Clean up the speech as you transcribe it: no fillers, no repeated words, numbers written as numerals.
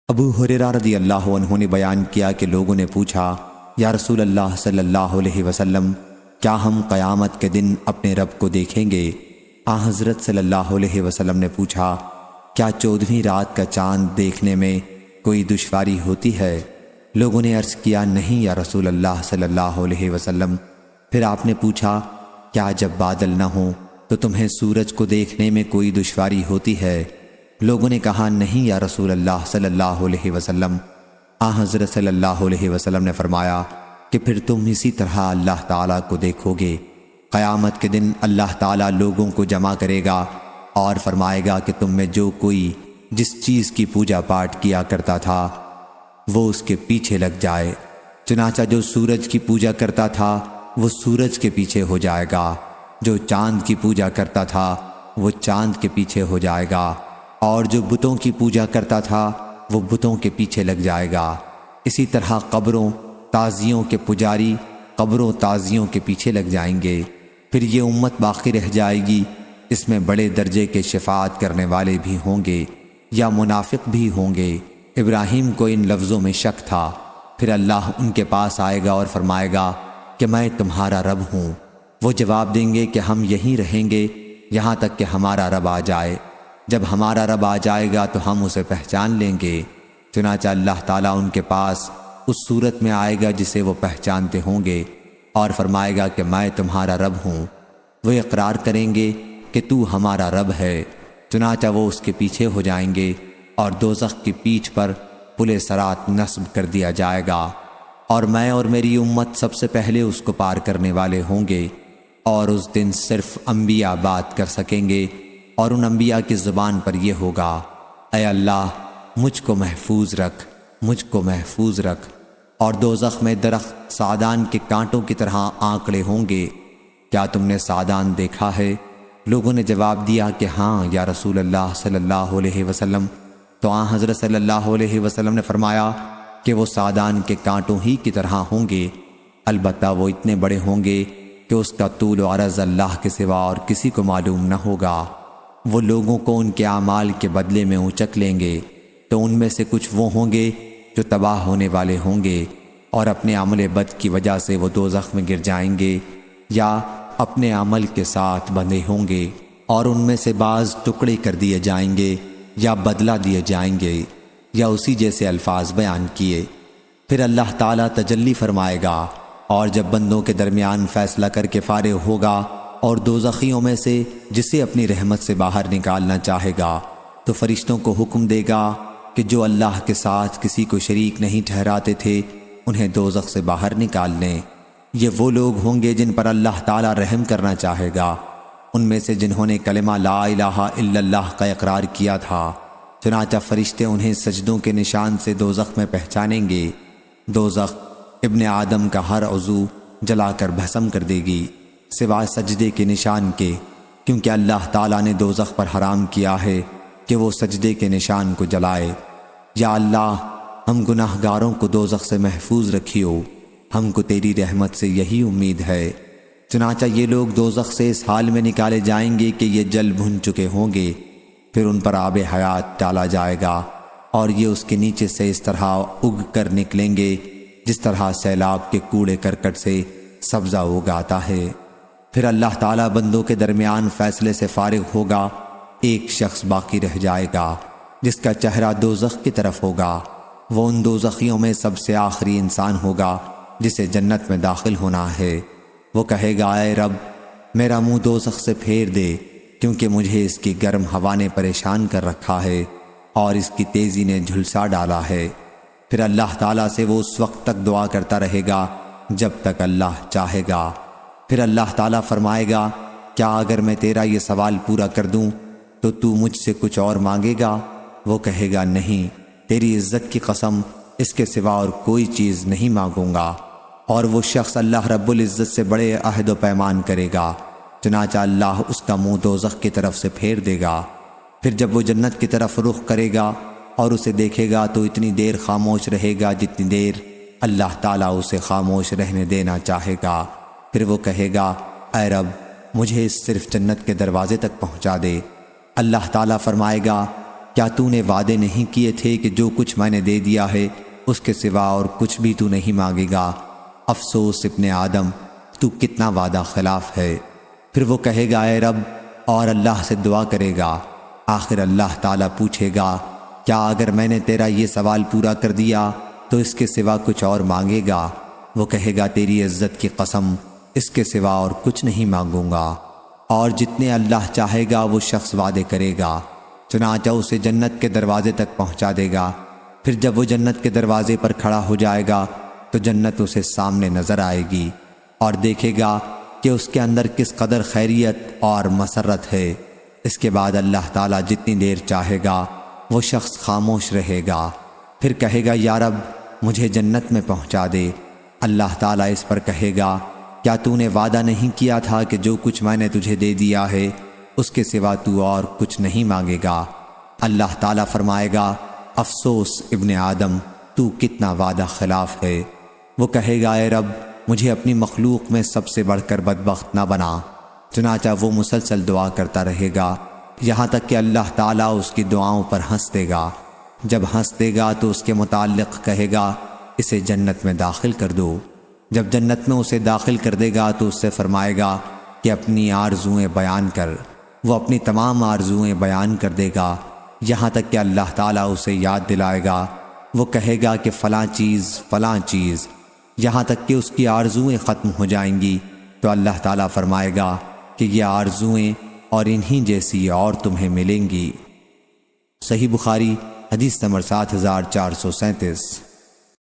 ابو ہریرہ رضی اللہ عنہ نے بیان کیا کہ لوگوں نے پوچھا، یا رسول اللہ صلی اللہ علیہ وسلم، کیا ہم قیامت کے دن اپنے رب کو دیکھیں گے؟ حضرت صلی اللہ علیہ وسلم نے پوچھا، کیا 14ویں رات کا چاند دیکھنے میں کوئی دشواری ہوتی ہے؟ لوگوں نے عرض کیا، نہیں یا رسول اللہ صلی اللہ علیہ وسلم۔ پھر آپ نے پوچھا، کیا جب بادل نہ ہوں تو تمہیں سورج کو دیکھنے میں کوئی دشواری ہوتی ہے؟ لوگوں نے کہا، نہیں یا رسول اللہ صلی اللہ علیہ وسلم۔ حضرت صلی اللہ علیہ وسلم نے فرمایا کہ پھر تم اسی طرح اللہ تعالیٰ کو دیکھو گے۔ قیامت کے دن اللہ تعالیٰ لوگوں کو جمع کرے گا اور فرمائے گا کہ تم میں جو کوئی جس چیز کی پوجا پاٹ کیا کرتا تھا وہ اس کے پیچھے لگ جائے۔ چنانچہ جو سورج کی پوجا کرتا تھا وہ سورج کے پیچھے ہو جائے گا، جو چاند کی پوجا کرتا تھا وہ چاند کے پیچھے ہو جائے گا، اور جو بتوں کی پوجا کرتا تھا وہ بتوں کے پیچھے لگ جائے گا۔ اسی طرح قبروں تازیوں کے پجاری قبروں تازیوں کے پیچھے لگ جائیں گے۔ پھر یہ امت باقی رہ جائے گی، اس میں بڑے درجے کے شفاعت کرنے والے بھی ہوں گے یا منافق بھی ہوں گے۔ ابراہیم کو ان لفظوں میں شک تھا۔ پھر اللہ ان کے پاس آئے گا اور فرمائے گا کہ میں تمہارا رب ہوں۔ وہ جواب دیں گے کہ ہم یہیں رہیں گے یہاں تک کہ ہمارا رب آ جائے۔ جب ہمارا رب آ جائے گا تو ہم اسے پہچان لیں گے۔ چنانچہ اللہ تعالیٰ ان کے پاس اس صورت میں آئے گا جسے وہ پہچانتے ہوں گے اور فرمائے گا کہ میں تمہارا رب ہوں۔ وہ اقرار کریں گے کہ تو ہمارا رب ہے۔ چنانچہ وہ اس کے پیچھے ہو جائیں گے اور دوزخ کی پیٹھ پر پل صراط نصب کر دیا جائے گا، اور میں اور میری امت سب سے پہلے اس کو پار کرنے والے ہوں گے، اور اس دن صرف انبیاء بات کر سکیں گے، اور ان انبیاء کی زبان پر یہ ہوگا، اے اللہ مجھ کو محفوظ رکھ، مجھ کو محفوظ رکھ۔ اور دوزخ میں درخت سعدان کے کانٹوں کی طرح آنکڑے ہوں گے۔ کیا تم نے سعدان دیکھا ہے؟ لوگوں نے جواب دیا کہ ہاں یا رسول اللہ صلی اللہ علیہ وسلم۔ تو حضرت صلی اللہ علیہ وسلم نے فرمایا کہ وہ سعدان کے کانٹوں ہی کی طرح ہوں گے، البتہ وہ اتنے بڑے ہوں گے کہ اس کا طول و عرض اللہ کے سوا اور کسی کو معلوم نہ ہوگا۔ وہ لوگوں کو ان کے اعمال کے بدلے میں اونچک لیں گے، تو ان میں سے کچھ وہ ہوں گے جو تباہ ہونے والے ہوں گے اور اپنے عمل بد کی وجہ سے وہ دوزخ میں گر جائیں گے، یا اپنے عمل کے ساتھ بندھے ہوں گے، اور ان میں سے بعض ٹکڑے کر دیے جائیں گے یا بدلہ دیے جائیں گے، یا اسی جیسے الفاظ بیان کیے۔ پھر اللہ تعالیٰ تجلی فرمائے گا، اور جب بندوں کے درمیان فیصلہ کر کے فارغ ہوگا اور دوزخیوں میں سے جسے اپنی رحمت سے باہر نکالنا چاہے گا تو فرشتوں کو حکم دے گا کہ جو اللہ کے ساتھ کسی کو شریک نہیں ٹھہراتے تھے انہیں دوزخ سے باہر نکال لیں۔ یہ وہ لوگ ہوں گے جن پر اللہ تعالیٰ رحم کرنا چاہے گا، ان میں سے جنہوں نے کلمہ لا الہ الا اللہ کا اقرار کیا تھا۔ چنانچہ فرشتے انہیں سجدوں کے نشان سے دوزخ میں پہچانیں گے۔ دوزخ ابن آدم کا ہر عضو جلا کر بھسم کر دے گی سوائے سجدے کے نشان کے، کیونکہ اللہ تعالیٰ نے دوزخ پر حرام کیا ہے کہ وہ سجدے کے نشان کو جلائے۔ یا اللہ ہم گناہ گاروں کو دوزخ سے محفوظ رکھیو، ہم کو تیری رحمت سے یہی امید ہے۔ چنانچہ یہ لوگ دوزخ سے اس حال میں نکالے جائیں گے کہ یہ جل بھن چکے ہوں گے، پھر ان پر آب حیات ڈالا جائے گا، اور یہ اس کے نیچے سے اس طرح اگ کر نکلیں گے جس طرح سیلاب کے کوڑے کرکٹ سے سبزہ اگاتا ہے۔ پھر اللہ تعالیٰ بندوں کے درمیان فیصلے سے فارغ ہوگا، ایک شخص باقی رہ جائے گا جس کا چہرہ دوزخ کی طرف ہوگا۔ وہ ان دوزخیوں میں سب سے آخری انسان ہوگا جسے جنت میں داخل ہونا ہے۔ وہ کہے گا، اے رب میرا منہ دوزخ سے پھیر دے، کیونکہ مجھے اس کی گرم ہوا نے پریشان کر رکھا ہے اور اس کی تیزی نے جھلسا ڈالا ہے۔ پھر اللہ تعالیٰ سے وہ اس وقت تک دعا کرتا رہے گا جب تک اللہ چاہے گا۔ پھر اللہ تعالیٰ فرمائے گا، کیا اگر میں تیرا یہ سوال پورا کر دوں تو مجھ سے کچھ اور مانگے گا؟ وہ کہے گا، نہیں، تیری عزت کی قسم اس کے سوا اور کوئی چیز نہیں مانگوں گا۔ اور وہ شخص اللہ رب العزت سے بڑے عہد و پیمان کرے گا، چنانچہ اللہ اس کا منہ دوزخ کی طرف سے پھیر دے گا۔ پھر جب وہ جنت کی طرف رخ کرے گا اور اسے دیکھے گا تو اتنی دیر خاموش رہے گا جتنی دیر اللہ تعالیٰ اسے خاموش رہنے دینا چاہے گا۔ پھر وہ کہے گا، اے رب مجھے صرف جنت کے دروازے تک پہنچا دے۔ اللہ تعالیٰ فرمائے گا، کیا تو نے وعدے نہیں کیے تھے کہ جو کچھ میں نے دے دیا ہے اس کے سوا اور کچھ بھی تو نہیں مانگے گا؟ افسوس ابن آدم، تو کتنا وعدہ خلاف ہے۔ پھر وہ کہے گا اے رب، اور اللہ سے دعا کرے گا۔ آخر اللہ تعالیٰ پوچھے گا، کیا اگر میں نے تیرا یہ سوال پورا کر دیا تو اس کے سوا کچھ اور مانگے گا؟ وہ کہے گا تیری عزت کی قسم، اس کے سوا اور کچھ نہیں مانگوں گا۔ اور جتنے اللہ چاہے گا وہ شخص وعدے کرے گا، چنانچہ اسے جنت کے دروازے تک پہنچا دے گا۔ پھر جب وہ جنت کے دروازے پر کھڑا ہو جائے گا تو جنت اسے سامنے نظر آئے گی اور دیکھے گا کہ اس کے اندر کس قدر خیریت اور مسرت ہے۔ اس کے بعد اللہ تعالیٰ جتنی دیر چاہے گا وہ شخص خاموش رہے گا، پھر کہے گا یا رب مجھے جنت میں پہنچا دے۔ اللہ تعالیٰ اس پر کہے گا، کیا تو نے وعدہ نہیں کیا تھا کہ جو کچھ میں نے تجھے دے دیا ہے اس کے سوا تو اور کچھ نہیں مانگے گا؟ اللہ تعالیٰ فرمائے گا، افسوس ابن آدم، تو کتنا وعدہ خلاف ہے۔ وہ کہے گا اے رب مجھے اپنی مخلوق میں سب سے بڑھ کر بدبخت نہ بنا۔ چنانچہ وہ مسلسل دعا کرتا رہے گا یہاں تک کہ اللہ تعالیٰ اس کی دعاؤں پر ہنس دے گا۔ جب ہنس دے گا تو اس کے متعلق کہے گا اسے جنت میں داخل کر دو۔ جب جنت میں اسے داخل کر دے گا تو اس سے فرمائے گا کہ اپنی آرزوئیں بیان کر۔ وہ اپنی تمام آرزوئیں بیان کر دے گا یہاں تک کہ اللہ تعالیٰ اسے یاد دلائے گا۔ وہ کہے گا کہ فلاں چیز، یہاں تک کہ اس کی آرزوئیں ختم ہو جائیں گی تو اللہ تعالیٰ فرمائے گا کہ یہ آرزوئیں اور انہی جیسی اور تمہیں ملیں گی۔ صحیح بخاری حدیث نمبر 7437۔